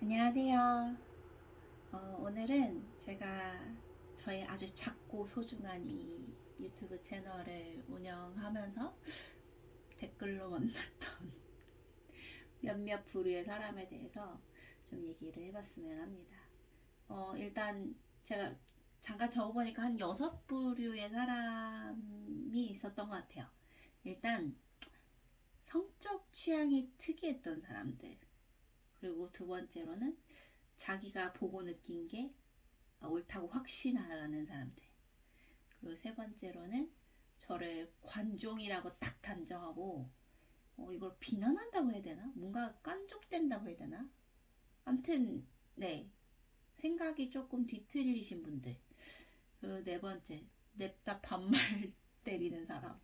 안녕하세요. 오늘은 제가 저의 아주 작고 소중한 이 유튜브 채널을 운영하면서 댓글로 만났던 몇몇 부류의 사람에 대해서 좀 얘기를 해봤으면 합니다. 일단 제가 잠깐 적어보니까 한 6부류의 사람이 있었던 것 같아요. 일단 성적 취향이 특이했던 사람들, 그리고 두 번째로는 자기가 보고 느낀 게 옳다고 확신하는 사람들. 그리고 세 번째로는 저를 관종이라고 딱 단정하고 이걸 비난한다고 해야 되나? 뭔가 깐족된다고 해야 되나? 아무튼 네, 생각이 조금 뒤틀리신 분들. 그 네 번째, 냅다 반말 때리는 사람.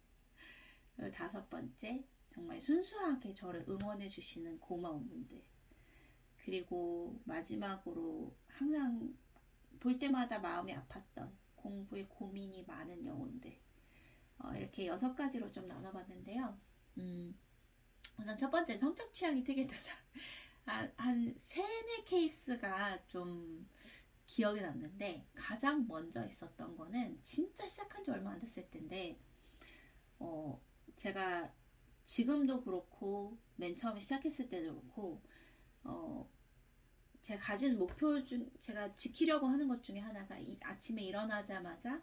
그 다섯 번째, 정말 순수하게 저를 응원해 주시는 고마운 분들. 그리고 마지막으로 항상 볼 때마다 마음이 아팠던 공부에 고민이 많은 영혼들. 이렇게 6가지로 좀 나눠봤는데요. 우선 첫 번째, 성적 취향이 특이했던 사람. 한 세네 케이스가 좀 기억에 남는데, 가장 먼저 있었던 거는 진짜 시작한 지 얼마 안 됐을 텐데, 어, 제가 지금도 그렇고 맨 처음에 시작했을 때도 그렇고 어, 제가 가진 목표 중 제가 지키려고 하는 것 중에 하나가 아침에 일어나자마자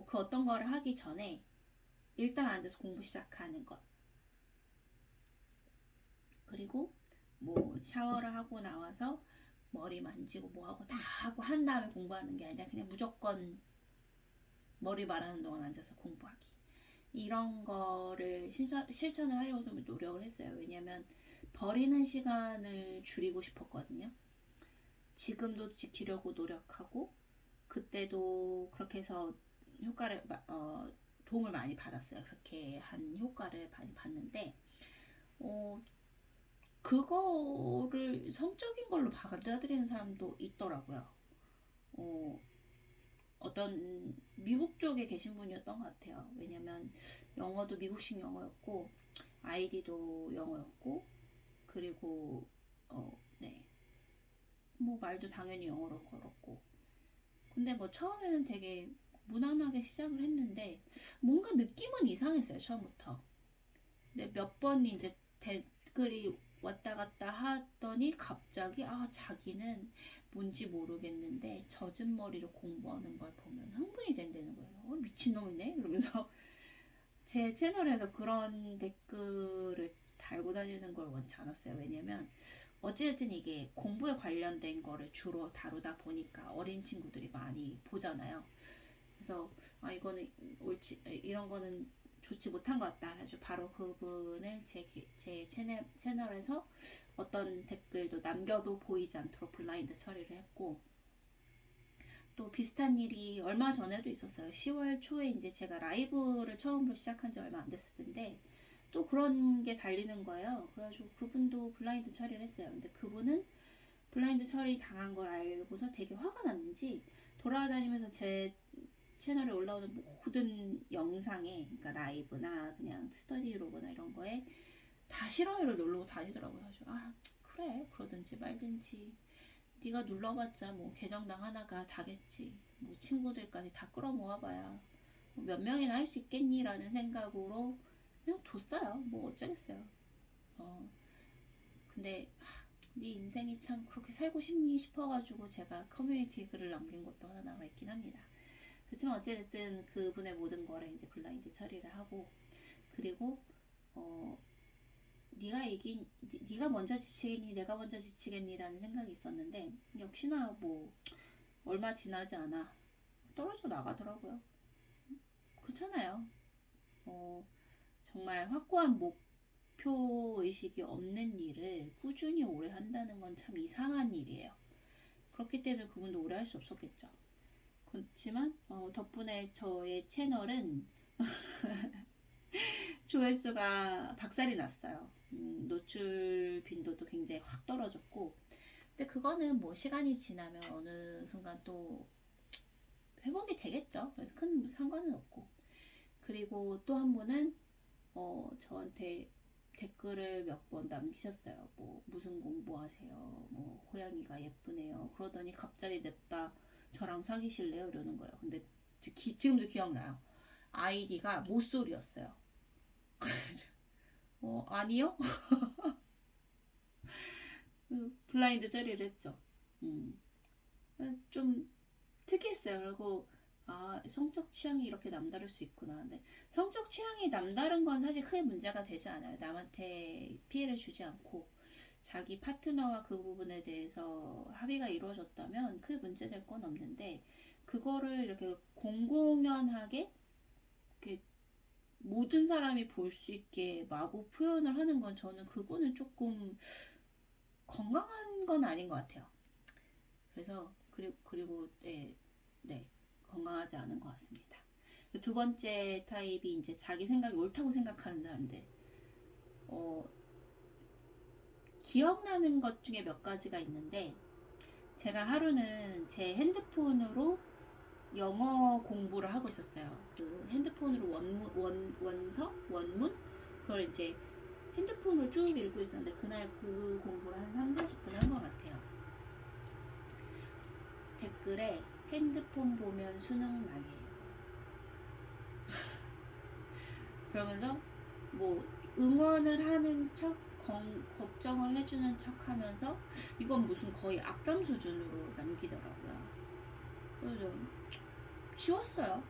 그 어떤 거를 하기 전에 일단 앉아서 공부 시작하는 것. 그리고 뭐 샤워를 하고 나와서 머리 만지고 뭐 하고 다 하고 한 다음에 공부하는 게 아니라 그냥 무조건 머리 마르는 동안 앉아서 공부하기. 이런 거를 실천을 하려고 좀 노력을 했어요. 왜냐면 버리는 시간을 줄이고 싶었거든요. 지금도 지키려고 노력하고 그때도 그렇게 해서 효과를 도움을 많이 받았어요. 그렇게 한 효과를 많이 봤는데 어, 그거를 성적인 걸로 받아들이는 사람도 있더라고요. 어, 어떤 미국 쪽에 계신 분이었던 것 같아요. 왜냐면 영어도 미국식 영어였고 아이디도 영어였고 그리고 네, 뭐 말도 당연히 영어로 걸었고 근데 뭐 처음에는 되게 무난하게 시작을 했는데 뭔가 느낌은 이상했어요 처음부터. 근데 몇 번 이제 댓글이 왔다 갔다 하더니 갑자기 자기는 뭔지 모르겠는데 젖은 머리로 공부하는 걸 보면 흥분이 된다는 거예요. 미친놈이네 그러면서 제 채널에서 그런 댓글을 달고 다니는 걸 원치 않았어요. 왜냐면 어찌됐든 이게 공부에 관련된 거를 주로 다루다 보니까 어린 친구들이 많이 보잖아요. 그래서 이거는 옳지 이런 거는 좋지 못한 것 같다. 그래서 바로 그분을 제 채널에서 어떤 댓글도 남겨도 보이지 않도록 블라인드 처리를 했고 또 비슷한 일이 얼마 전에도 있었어요. 10월 초에 이제 제가 라이브를 처음으로 시작한 지 얼마 안 됐을 텐데 또 그런 게 달리는 거예요. 그래가지고 그분도 블라인드 처리를 했어요. 근데 그분은 블라인드 처리 당한 걸 알고서 되게 화가 났는지 돌아다니면서 제 채널에 올라오는 모든 영상에, 그러니까 라이브나 그냥 스터디로그나 이런 거에 다 싫어요를 누르고 다니더라고요. 그래서 그래 그러든지 말든지 네가 눌러봤자 뭐 계정당 하나가 다겠지. 뭐 친구들까지 다 끌어모아봐야 뭐몇 명이나 할 수 있겠니라는 생각으로 그냥 뒀어요. 뭐 어쩌겠어요. 어 근데 네 인생이 참 그렇게 살고 싶니 싶어가지고 제가 커뮤니티에 글을 남긴 것도 하나 남아 있긴 합니다. 그렇지만 어쨌든 그분의 모든 거를 이제 블라인드 처리를 하고 그리고 어 네가 네가 먼저 지치겠니 내가 먼저 지치겠니라는 생각이 있었는데 역시나 뭐 얼마 지나지 않아 떨어져 나가더라고요. 그렇잖아요. 어, 정말 확고한 목표 의식이 없는 일을 꾸준히 오래 한다는 건 참 이상한 일이에요. 그렇기 때문에 그분도 오래 할 수 없었겠죠. 그렇지만 덕분에 저의 채널은 조회수가 박살이 났어요. 노출 빈도도 굉장히 확 떨어졌고 근데 그거는 뭐 시간이 지나면 어느 순간 또 회복이 되겠죠. 그래서 큰 상관은 없고. 그리고 또 한 분은 저한테 댓글을 몇 번 남기셨어요. 뭐 무슨 공부하세요? 뭐 고양이가 예쁘네요. 그러더니 갑자기 냅다 저랑 사귀실래요? 이러는 거예요. 근데 지금도 기억나요. 아이디가 모쏠이었어요. 아니요? 블라인드 처리를 했죠. 좀 특이했어요. 그리고 성적 취향이 이렇게 남다를 수 있구나. 근데 성적 취향이 남다른 건 사실 크게 문제가 되지 않아요. 남한테 피해를 주지 않고 자기 파트너와 그 부분에 대해서 합의가 이루어졌다면 크게 문제될 건 없는데 그거를 이렇게 공공연하게 이렇게 모든 사람이 볼 수 있게 마구 표현을 하는 건 저는 그거는 조금 건강한 건 아닌 것 같아요. 그래서 그리고 네 건강하지 않은 것 같습니다. 두 번째 타입이 이제 자기 생각이 옳다고 생각하는 사람들. 기억나는 것 중에 몇 가지가 있는데 제가 하루는 제 핸드폰으로 영어 공부를 하고 있었어요. 그 핸드폰으로 원문 그걸 이제 핸드폰으로 쭉 읽고 있었는데 그날 그 공부를 한 3, 40분 한 것 같아요. 댓글에 핸드폰 보면 수능 망해요. 그러면서 뭐 응원을 하는 척 걱정을 해주는 척 하면서 이건 무슨 거의 악담 수준으로 남기더라고요. 그래서 지웠어요.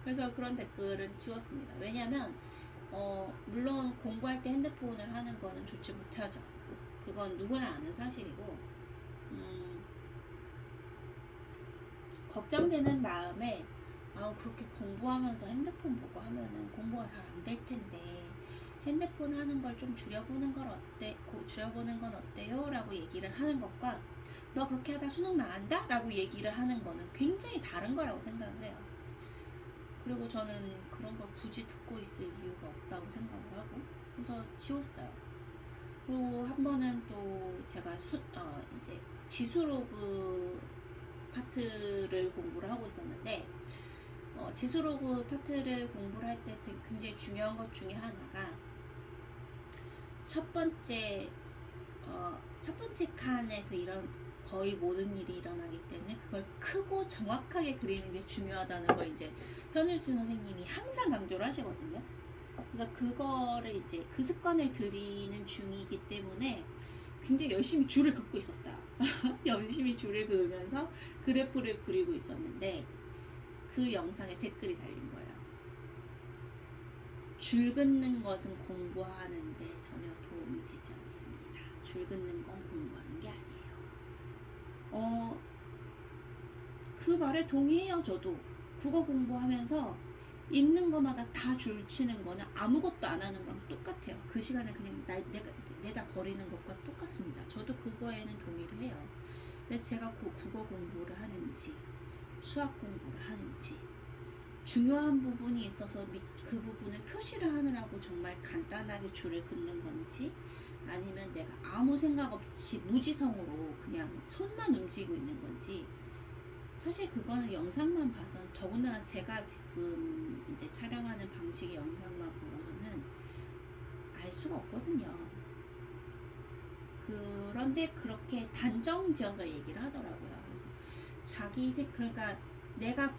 그래서 그런 댓글은 지웠습니다. 왜냐면 물론 공부할 때 핸드폰을 하는 거는 좋지 못하죠. 그건 누구나 아는 사실이고 걱정되는 마음에 그렇게 공부하면서 핸드폰 보고 하면은 공부가 잘 안 될 텐데 핸드폰 하는 걸 좀 줄여보는 건 어때요? 라고 얘기를 하는 것과 너 그렇게 하다 수능 나간다? 라고 얘기를 하는 거는 굉장히 다른 거라고 생각을 해요. 그리고 저는 그런 걸 굳이 듣고 있을 이유가 없다고 생각을 하고 그래서 지웠어요. 그리고 한 번은 또 제가 이제 지수로그 파트를 공부를 하고 있었는데 지수로그 파트를 공부를 할 때 굉장히 중요한 것 중에 하나가 첫 번째 칸에서 거의 모든 일이 일어나기 때문에 그걸 크고 정확하게 그리는 게 중요하다는 걸 이제 현우진 선생님이 항상 강조를 하시거든요. 그래서 그거를 이제 그 습관을 들이는 중이기 때문에 굉장히 열심히 줄을 긋고 있었어요. 열심히 줄을 그으면서 그래프를 그리고 있었는데 그 영상에 댓글이 달린 거예요. 줄 긋는 것은 공부하는데 전혀 도움이 되지 않습니다. 줄 긋는 건 공부하는 게 아니에요. 그 말에 동의해요. 저도 국어 공부하면서 읽는 것마다 다 줄 치는 거는 아무것도 안 하는 거랑 똑같아요. 그 시간에 그냥 내다 버리는 것과 똑같습니다. 저도 그거에는 동의를 해요. 근데 제가 국어 공부를 하는지 수학 공부를 하는지 중요한 부분이 있어서 그 부분을 표시를 하느라고 정말 간단하게 줄을 긋는 건지 아니면 내가 아무 생각 없이 무지성으로 그냥 손만 움직이고 있는 건지 사실 그거는 영상만 봐서는 더군다나 제가 지금 이제 촬영하는 방식의 영상만 보고서는 알 수가 없거든요. 그런데 그렇게 단정 지어서 얘기를 하더라고요. 그래서 그러니까 내가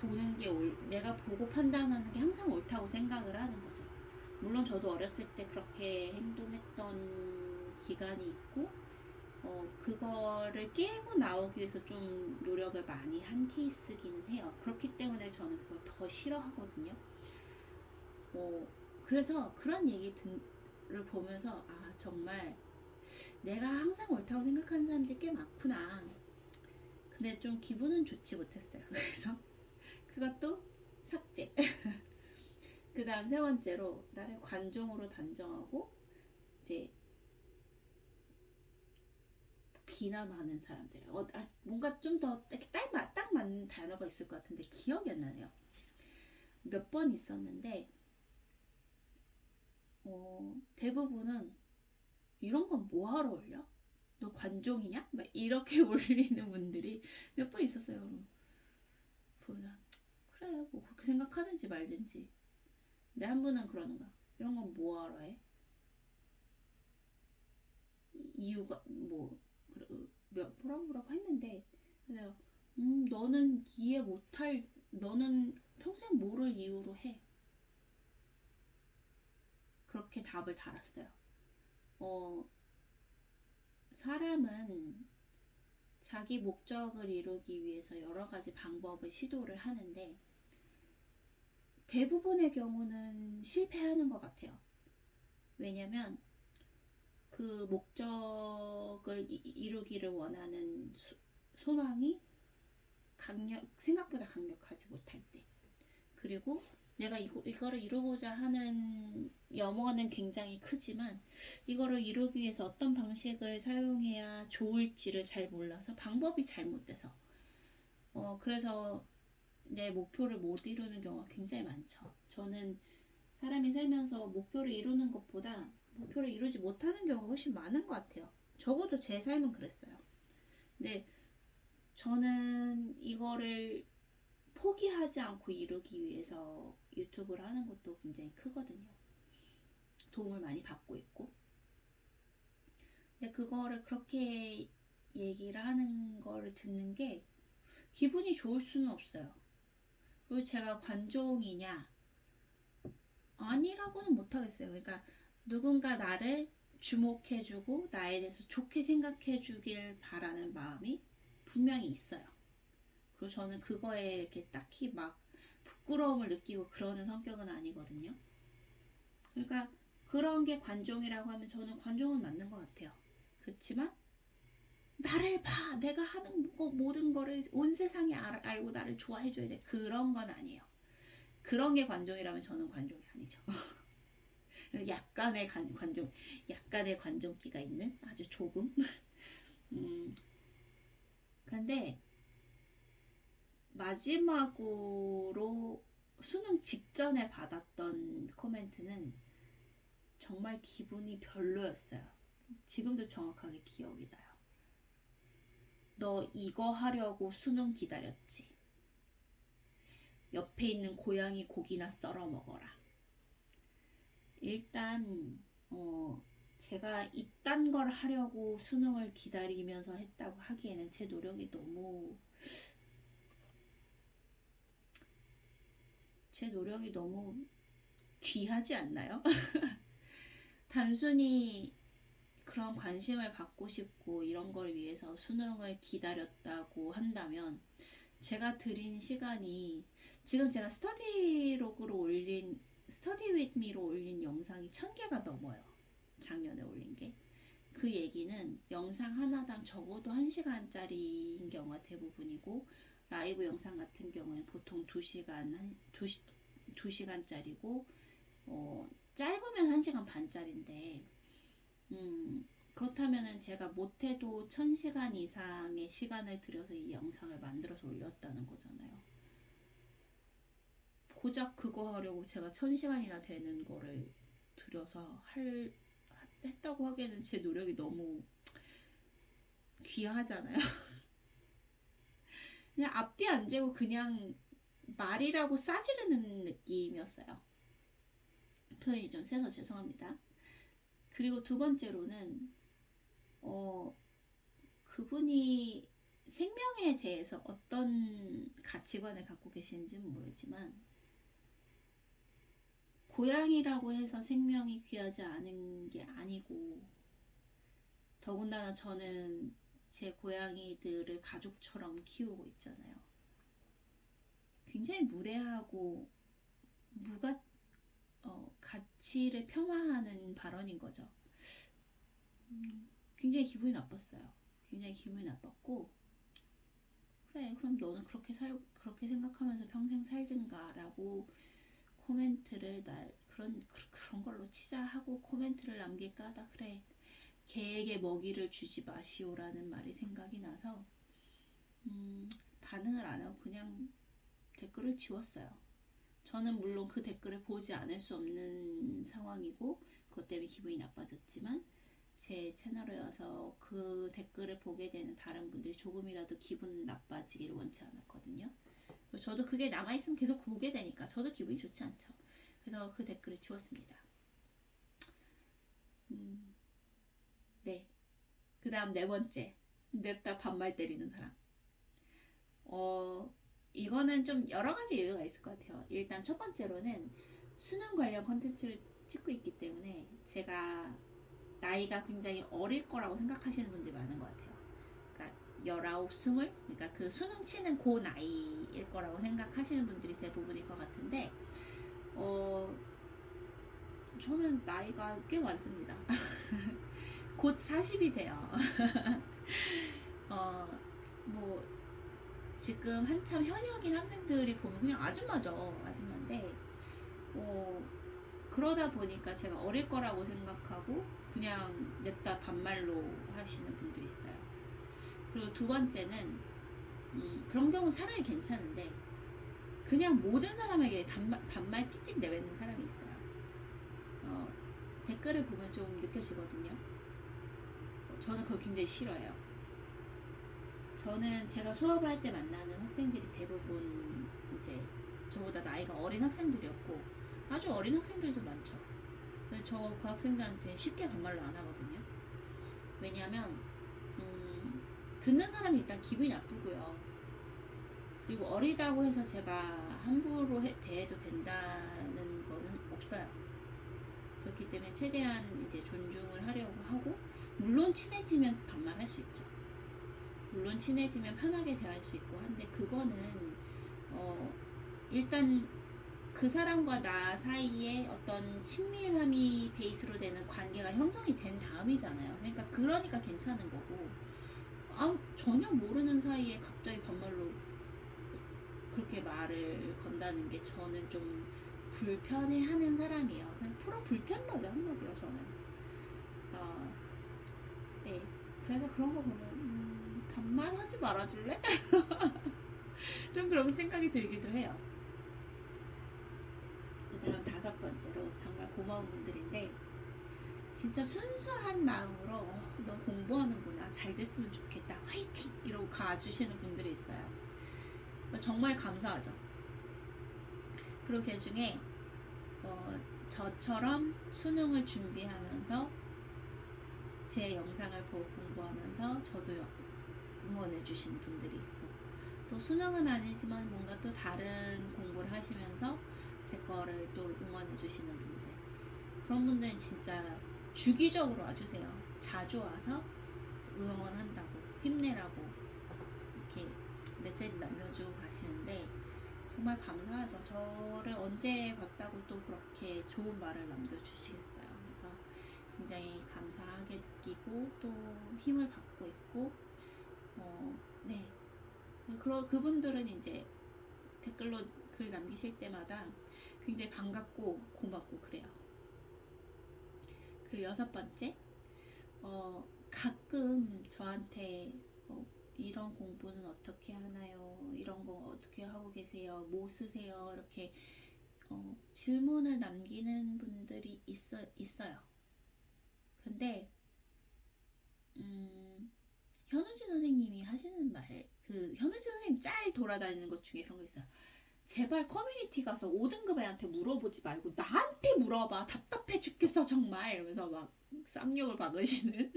보고 판단하는 게 항상 옳다고 생각을 하는 거죠. 물론 저도 어렸을 때 그렇게 행동했던 기간이 있고 그거를 깨고 나오기 위해서 좀 노력을 많이 한 케이스기는 해요. 그렇기 때문에 저는 그걸 더 싫어하거든요. 그래서 그런 얘기를 보면서 정말 내가 항상 옳다고 생각하는 사람들이 꽤 많구나. 근데 좀 기분은 좋지 못했어요. 그래서 그것도 삭제. 그 다음 세 번째로 나를 관종으로 단정하고 이제 비난하는 사람들. 뭔가 좀 더 딱 맞는 단어가 있을 것 같은데 기억이 안 나네요. 몇 번 있었는데 대부분은 이런 건 뭐하러 올려? 너 관종이냐? 막 이렇게 올리는 분들이 몇 번 있었어요. 보면서 그래 뭐 그렇게 생각하든지 말든지. 근데 한 분은 그러는 거야. 이런 건 뭐하러 해? 이유가 뭐라고 했는데, 그래서 너는 이해 못할, 너는 평생 모를 이유로 해. 그렇게 답을 달았어요. 사람은 자기 목적을 이루기 위해서 여러 가지 방법을 시도를 하는데 대부분의 경우는 실패하는 것 같아요. 왜냐면 그 목적을 이루기를 원하는 소망이 생각보다 강력하지 못할 때, 그리고 내가 이거를 이루고자 하는 염원은 굉장히 크지만 이거를 이루기 위해서 어떤 방식을 사용해야 좋을지를 잘 몰라서 방법이 잘못돼서 그래서 내 목표를 못 이루는 경우가 굉장히 많죠. 저는 사람이 살면서 목표를 이루는 것보다 목표를 이루지 못하는 경우가 훨씬 많은 것 같아요. 적어도 제 삶은 그랬어요. 근데 저는 이거를 포기하지 않고 이루기 위해서 유튜브를 하는 것도 굉장히 크거든요. 도움을 많이 받고 있고. 근데 그거를 그렇게 얘기를 하는 거를 듣는 게 기분이 좋을 수는 없어요. 그리고 제가 관종이냐? 아니라고는 못하겠어요. 그러니까 누군가 나를 주목해주고 나에 대해서 좋게 생각해주길 바라는 마음이 분명히 있어요. 그리고 저는 그거에 이렇게 딱히 막 부끄러움을 느끼고 그러는 성격은 아니거든요. 그러니까 그런 게 관종이라고 하면 저는 관종은 맞는 것 같아요. 그렇지만 나를 봐, 내가 하는 모든 거를 온 세상이 알고 나를 좋아해줘야 돼, 그런 건 아니에요. 그런 게 관종이라면 저는 관종이 아니죠. 약간의 관종, 약간의 관종기가 있는 아주 조금. 그런데 마지막으로 수능 직전에 받았던 코멘트는 정말 기분이 별로였어요. 지금도 정확하게 기억이 나요. 너 이거 하려고 수능 기다렸지? 옆에 있는 고양이 고기나 썰어 먹어라. 일단 제가 이딴 걸 하려고 수능을 기다리면서 했다고 하기에는 제 노력이 너무 귀하지 않나요? 단순히 그런 관심을 받고 싶고 이런 걸 위해서 수능을 기다렸다고 한다면 제가 들인 시간이, 지금 제가 스터디 with me로 올린 영상이 1000개가 넘어요. 작년에 올린 게. 그 얘기는 영상 하나당 적어도 1시간짜리인 경우가 대부분이고, 라이브 영상 같은 경우에 보통 2시간짜리고 짧으면 1시간 반짜리인데 그렇다면은 제가 못해도 1000시간 이상의 시간을 들여서 이 영상을 만들어서 올렸다는 거잖아요. 고작 그거 하려고 제가 1000시간이나 되는 거를 들여서 했다고 하기에는 제 노력이 너무 귀하잖아요. 그냥 앞뒤 안 재고 그냥 말이라고 싸지르는 느낌이었어요. 표현이 좀 세서 죄송합니다. 그리고 두 번째로는 그분이 생명에 대해서 어떤 가치관을 갖고 계시는지는 모르지만 고양이라고 해서 생명이 귀하지 않은 게 아니고, 더군다나 저는 제 고양이들을 가족처럼 키우고 있잖아요. 굉장히 무례하고 가치를 겸하하는 발언인 거죠. 굉장히 기분이 나빴어요. 굉장히 기분이 나빴고, 그래 그럼 너는 그렇게 생각하면서 평생 살든가라고 코멘트를 그런 걸로 치자 하고 코멘트를 남길까 하다, 그래 개에게 먹이를 주지 마시오라는 말이 생각이 나서 반응을 안 하고 그냥 댓글을 지웠어요. 저는 물론 그 댓글을 보지 않을 수 없는 상황이고 그것 때문에 기분이 나빠졌지만 제 채널에 와서 그 댓글을 보게 되는 다른 분들이 조금이라도 기분 나빠지기를 원치 않았거든요. 저도 그게 남아있으면 계속 보게 되니까 저도 기분이 좋지 않죠. 그래서 그 댓글을 지웠습니다. 네. 그 다음 네 번째, 냅다 반말 때리는 사람. 이거는 좀 여러 가지 이유가 있을 것 같아요. 일단 첫 번째로는 수능 관련 컨텐츠를 찍고 있기 때문에 제가 나이가 굉장히 어릴 거라고 생각하시는 분들이 많은 것 같아요. 그러니까 19, 20? 그러니까 그 수능 치는 그 나이일 거라고 생각하시는 분들이 대부분일 것 같은데 저는 나이가 꽤 많습니다. 곧 40이 돼요. 뭐 지금 한참 현역인 학생들이 보면 그냥 아줌마죠. 아줌마인데 그러다 보니까 제가 어릴 거라고 생각하고 그냥 냅다 반말로 하시는 분들이 있어요. 그리고 두 번째는 그런 경우 차라리 괜찮은데 그냥 모든 사람에게 반말 찍찍 내뱉는 사람이 있어요. 댓글을 보면 좀 느껴지거든요. 저는 그걸 굉장히 싫어해요. 저는 제가 수업을 할 때 만나는 학생들이 대부분 이제 저보다 나이가 어린 학생들이었고 아주 어린 학생들도 많죠. 근데 저 그 학생들한테 쉽게 반말로 안 하거든요. 왜냐하면 듣는 사람이 일단 기분이 나쁘고요. 그리고 어리다고 해서 제가 함부로 대해도 된다는 거는 없어요. 그렇기 때문에 최대한 이제 존중을 하려고 하고 물론 친해지면 반말할 수 있죠. 물론 친해지면 편하게 대할 수 있고 한데 그거는 일단 그 사람과 나 사이에 어떤 친밀함이 베이스로 되는 관계가 형성이 된 다음이잖아요. 그러니까 괜찮은 거고 전혀 모르는 사이에 갑자기 반말로 그렇게 말을 건다는 게 저는 좀 불편해하는 사람이에요. 그냥 프로 불편러죠, 한마디로 저는. 네. 그래서 그런 거 보면 반말하지 말아줄래? 좀 그런 생각이 들기도 해요. 그다음 다섯 번째로 정말 고마운 분들인데 진짜 순수한 마음으로 너 공부하는구나, 잘 됐으면 좋겠다, 화이팅! 이러고 가주시는 분들이 있어요. 정말 감사하죠. 그리고 그 중에 저처럼 수능을 준비하면서 제 영상을 보고 공부하면서 저도 응원해 주신 분들이 있고 또 수능은 아니지만 뭔가 또 다른 공부를 하시면서 제 거를 또 응원해 주시는 분들, 그런 분들은 진짜 주기적으로 와주세요. 자주 와서 응원한다고, 힘내라고 이렇게 메시지 남겨주고 가시는데 정말 감사하죠. 저를 언제 봤다고 또 그렇게 좋은 말을 남겨주시겠어요. 그래서 굉장히 감사하게 느끼고 또 힘을 받고 있고 네. 그분들은 이제 댓글로 글 남기실 때마다 굉장히 반갑고 고맙고 그래요. 그리고 여섯 번째, 가끔 저한테 이런 공부는 어떻게 하나요? 이런 거 어떻게 하고 계세요? 뭐 쓰세요? 이렇게 질문을 남기는 분들이 있어요. 근데 현우진 선생님이 하시는 말, 현우진 선생님 짤 돌아다니는 것 중에 그런 거 있어요. 제발 커뮤니티 가서 5등급 애한테 물어보지 말고 나한테 물어봐. 답답해 죽겠어 정말. 이러면서 막 쌍욕을 박으시는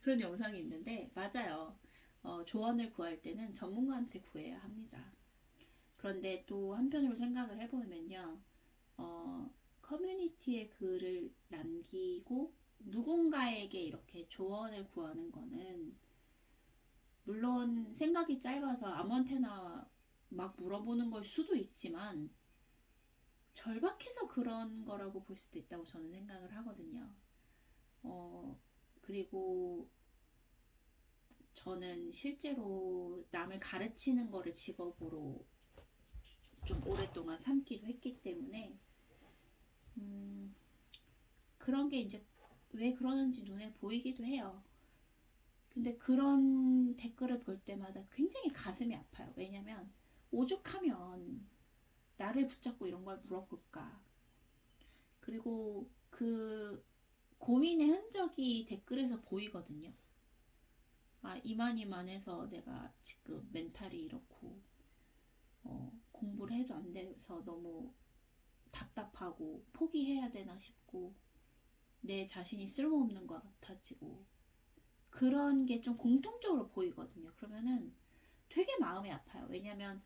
그런 영상이 있는데 맞아요. 조언을 구할 때는 전문가한테 구해야 합니다. 그런데 또 한편으로 생각을 해보면요. 커뮤니티에 글을 남기고 누군가에게 이렇게 조언을 구하는 거는 물론 생각이 짧아서 아무한테나 막 물어보는 걸 수도 있지만 절박해서 그런 거라고 볼 수도 있다고 저는 생각을 하거든요. 그리고 저는 실제로 남을 가르치는 거를 직업으로 좀 오랫동안 삼기도 했기 때문에 그런 게 이제 왜 그러는지 눈에 보이기도 해요. 근데 그런 댓글을 볼 때마다 굉장히 가슴이 아파요. 왜냐면 오죽하면 나를 붙잡고 이런 걸 물어볼까. 그리고 그 고민의 흔적이 댓글에서 보이거든요. 이만해서 내가 지금 멘탈이 이렇고 공부를 해도 안 돼서 너무 답답하고 포기해야 되나 싶고 내 자신이 쓸모없는 것 같아지고 그런 게 좀 공통적으로 보이거든요. 그러면은 되게 마음이 아파요. 왜냐면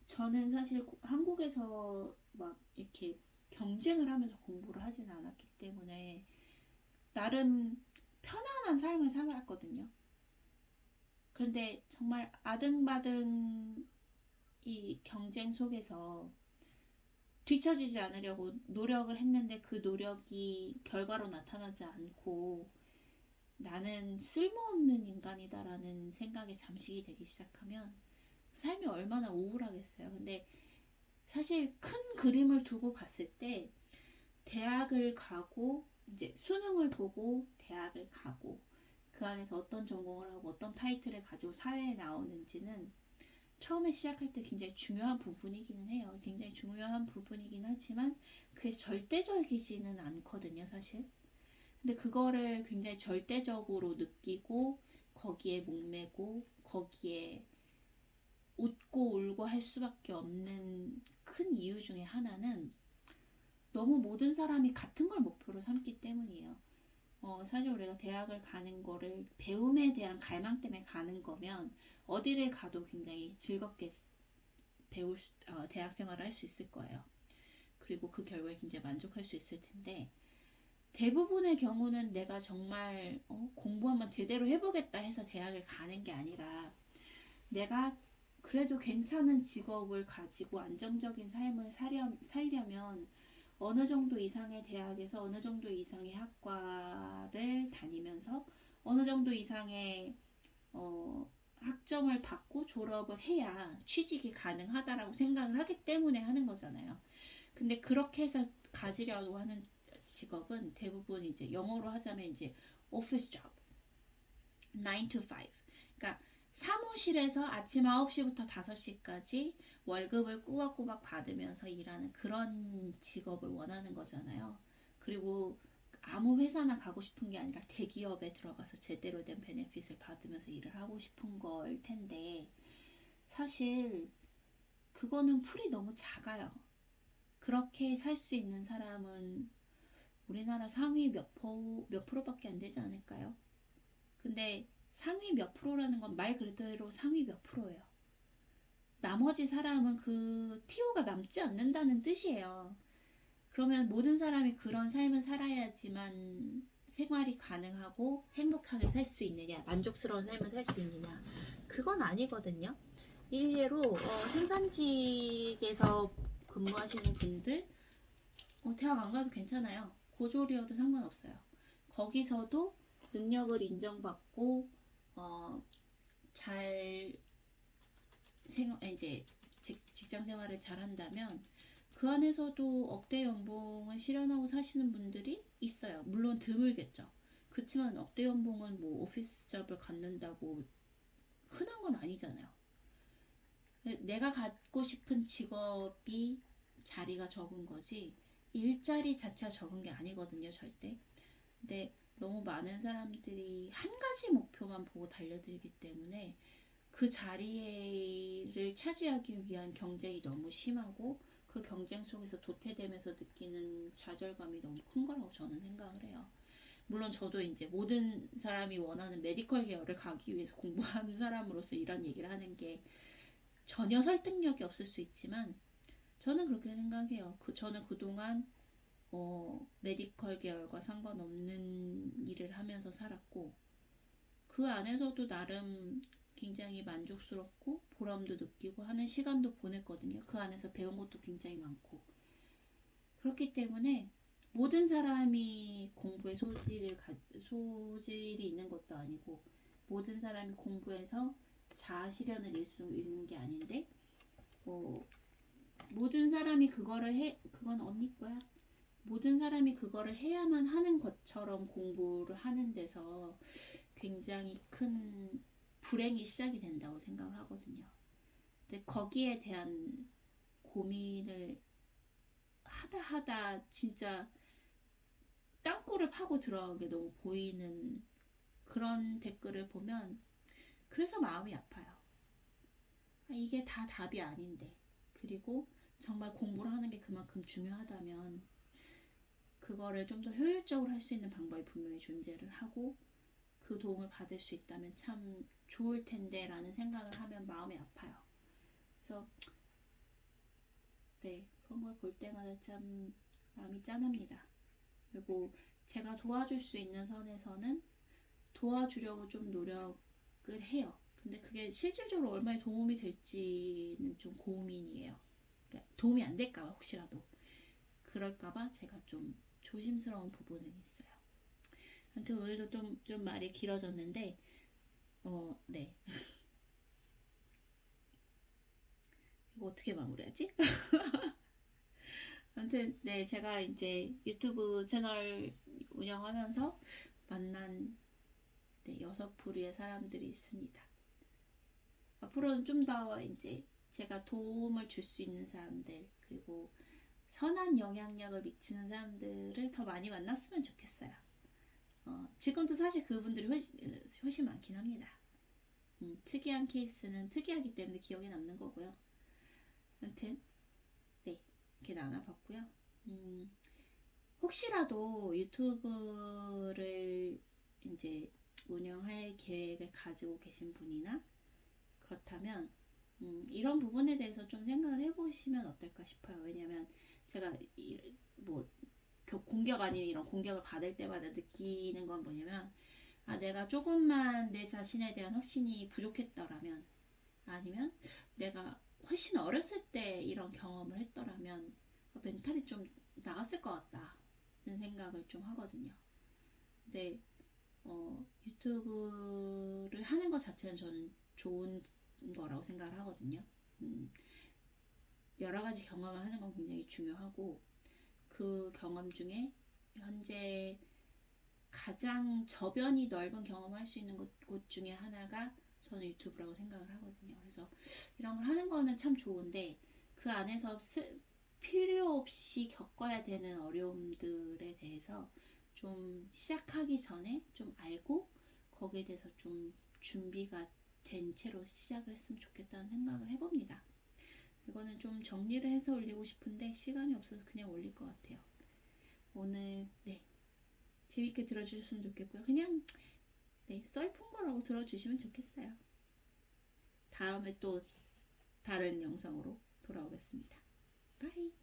저는 사실 한국에서 막 이렇게 경쟁을 하면서 공부를 하진 않았기 때문에 나름 편안한 삶을 살았거든요. 그런데 정말 아등바등 이 경쟁 속에서 뒤처지지 않으려고 노력을 했는데 그 노력이 결과로 나타나지 않고 나는 쓸모없는 인간이다라는 생각에 잠식이 되기 시작하면 삶이 얼마나 우울하겠어요. 근데 사실 큰 그림을 두고 봤을 때 대학을 가고 이제 수능을 보고 대학을 가고 그 안에서 어떤 전공을 하고 어떤 타이틀을 가지고 사회에 나오는지는 처음에 시작할 때 굉장히 중요한 부분이기는 해요. 굉장히 중요한 부분이긴 하지만 그게 절대적이지는 않거든요, 사실. 근데 그거를 굉장히 절대적으로 느끼고 거기에 목매고 거기에 웃고 울고 할 수밖에 없는 큰 이유 중에 하나는 너무 모든 사람이 같은 걸 목표로 삼기 때문이에요. 사실 우리가 대학을 가는 거를 배움에 대한 갈망 때문에 가는 거면 어디를 가도 굉장히 즐겁게 대학 생활을 할 수 있을 거예요. 그리고 그 결과에 굉장히 만족할 수 있을 텐데 대부분의 경우는 내가 정말 공부 한번 제대로 해보겠다 해서 대학을 가는 게 아니라 내가 그래도 괜찮은 직업을 가지고 안정적인 삶을 살려면 어느 정도 이상의 대학에서 어느 정도 이상의 학과를 다니면서 어느 정도 이상의 학점을 받고 졸업을 해야 취직이 가능하다라고 생각을 하기 때문에 하는 거잖아요. 근데 그렇게 해서 가지려고 하는 직업은 대부분 이제 영어로 하자면 이제 오피스 잡, 9 to 5. 그러니까 사무실에서 아침 9시부터 5시까지 월급을 꾸박꾸박 받으면서 일하는 그런 직업을 원하는 거잖아요. 그리고 아무 회사나 가고 싶은 게 아니라 대기업에 들어가서 제대로 된 베네핏을 받으면서 일을 하고 싶은 걸 텐데 사실 그거는 풀이 너무 작아요. 그렇게 살 수 있는 사람은 우리나라 상위 몇 프로밖에 안 되지 않을까요? 근데 상위 몇 프로라는 건 말 그대로 상위 몇 프로예요. 나머지 사람은 그 티오가 남지 않는다는 뜻이에요. 그러면 모든 사람이 그런 삶을 살아야지만 생활이 가능하고 행복하게 살 수 있느냐, 만족스러운 삶을 살 수 있느냐, 그건 아니거든요. 일례로 생산직에서 근무하시는 분들 대학 안 가도 괜찮아요. 고졸이어도 상관없어요. 거기서도 능력을 인정받고 잘 이제 직장 생활을 잘 한다면 그 안에서도 억대 연봉을 실현하고 사시는 분들이 있어요. 물론 드물겠죠. 그렇지만 억대 연봉은 뭐 오피스 잡을 갖는다고 흔한 건 아니잖아요. 내가 갖고 싶은 직업이 자리가 적은 거지 일자리 자체가 적은 게 아니거든요, 절대. 근데 너무 많은 사람들이 한 가지 목표만 보고 달려들기 때문에 그 자리를 차지하기 위한 경쟁이 너무 심하고 그 경쟁 속에서 도태되면서 느끼는 좌절감이 너무 큰 거라고 저는 생각을 해요. 물론 저도 이제 모든 사람이 원하는 메디컬 계열을 가기 위해서 공부하는 사람으로서 이런 얘기를 하는 게 전혀 설득력이 없을 수 있지만 저는 그렇게 생각해요. 저는 그동안 메디컬 계열과 상관없는 일을 하면서 살았고 그 안에서도 나름 굉장히 만족스럽고 보람도 느끼고 하는 시간도 보냈거든요. 그 안에서 배운 것도 굉장히 많고 그렇기 때문에 모든 사람이 공부에 소질이 있는 것도 아니고 모든 사람이 공부해서 자아 실현을 이룰 수 있는 게 아닌데 모든 사람이 그건 언니 거야. 모든 사람이 그거를 해야만 하는 것처럼 공부를 하는 데서 굉장히 큰 불행이 시작이 된다고 생각을 하거든요. 근데 거기에 대한 고민을 하다 진짜 땅굴을 파고 들어간 게 너무 보이는 그런 댓글을 보면 그래서 마음이 아파요. 이게 다 답이 아닌데 그리고 정말 공부를 하는 게 그만큼 중요하다면 그거를 좀 더 효율적으로 할 수 있는 방법이 분명히 존재를 하고 그 도움을 받을 수 있다면 참 좋을 텐데 라는 생각을 하면 마음이 아파요. 그래서 네, 그런 걸 볼 때마다 참 마음이 짠합니다. 그리고 제가 도와줄 수 있는 선에서는 도와주려고 좀 노력을 해요. 근데 그게 실질적으로 얼마나 도움이 될지는 좀 고민이에요. 그러니까 도움이 안 될까봐 혹시라도 그럴까봐 제가 좀 조심스러운 부분은 있어요. 아무튼 오늘도 좀 말이 길어졌는데 네. 이거 어떻게 마무리하지? 아무튼 네, 제가 이제 유튜브 채널 운영하면서 만난 네, 6부류의 사람들이 있습니다. 앞으로는 좀 더 이제 제가 도움을 줄 수 있는 사람들, 그리고 선한 영향력을 미치는 사람들을 더 많이 만났으면 좋겠어요. 지금도 사실 그분들이 훨씬 많긴 합니다. 특이한 케이스는 특이하기 때문에 기억에 남는 거고요. 아무튼 네, 이렇게 나눠봤고요. 혹시라도 유튜브를 이제 운영할 계획을 가지고 계신 분이나 그렇다면 이런 부분에 대해서 좀 생각을 해보시면 어떨까 싶어요. 왜냐면 제가 뭐 공격 아닌 이런 공격을 받을 때마다 느끼는 건 뭐냐면 내가 조금만 내 자신에 대한 확신이 부족했더라면 아니면 내가 훨씬 어렸을 때 이런 경험을 했더라면 멘탈이 좀 나갔을 것 같다는 생각을 좀 하거든요. 근데 유튜브를 하는 것 자체는 저는 좋은 거라고 생각을 하거든요. 여러 가지 경험을 하는 건 굉장히 중요하고 그 경험 중에 현재 가장 저변이 넓은 경험을 할 수 있는 곳 중에 하나가 저는 유튜브라고 생각을 하거든요. 그래서 이런 걸 하는 거는 참 좋은데 그 안에서 필요 없이 겪어야 되는 어려움들에 대해서 좀 시작하기 전에 좀 알고 거기에 대해서 좀 준비가 된 채로 시작을 했으면 좋겠다는 생각을 해봅니다. 이거는 좀 정리를 해서 올리고 싶은데 시간이 없어서 그냥 올릴 것 같아요. 오늘 네, 재밌게 들어주셨으면 좋겠고요. 그냥 네, 썰픈 거라고 들어주시면 좋겠어요. 다음에 또 다른 영상으로 돌아오겠습니다. 바이.